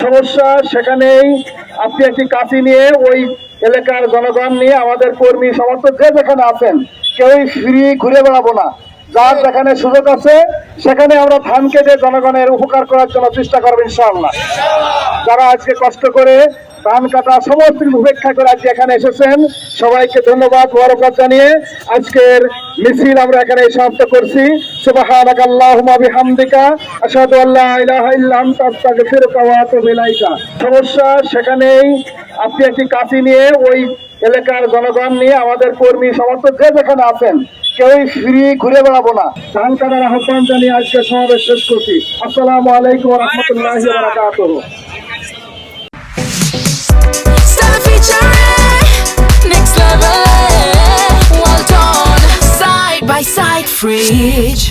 সমস্যা সেখানেই আপনি একটি কাঁচি নিয়ে ওই এলাকার জনগণ নিয়ে আমাদের কর্মী সমর্থক যে যেখানে আছেন কেউই ফ্রি ঘুরে বেড়াবো না। যার যেখানে সুযোগ আছে সেখানে আমরা ধান কেটে জনগণের উপকার করার জন্য চেষ্টা করবো ইনশাআল্লাহ। যারা আজকে কষ্ট করে ধান কাটা সমস্ত কিছু উপেক্ষা করে আজকে এখানে এসেছেন সবাইকে ধন্যবাদ মোবারকবাদ জানিয়ে আজকের মিছিল আমরা এখানে সমাপ্ত করছি। সুবহানাকাল্লাহুম্মা বিহামদিকা আশহাদু আল্লা ইলাহা ইল্লা আনতা আস্তাগফিরুকা ওয়া আতুবু ইলাইকা। সমস্যা সেখানেই আপনি একটি কাঁচি নিয়ে ওই এলাকার জনগণ নিয়ে আমাদের কর্মী সমর্থক যে যেখানে আছেন কেউই ফ্রি ঘুরে বেড়াবো না। ধান কাটার আহ্বান জানিয়ে আজকে সমাবেশ শেষ করছি। আসসালামু আলাইকুম ওয়া রাহমাতুল্লাহি ওয়া বারাকাতুহু। Next level, well done, side by side, Fridge.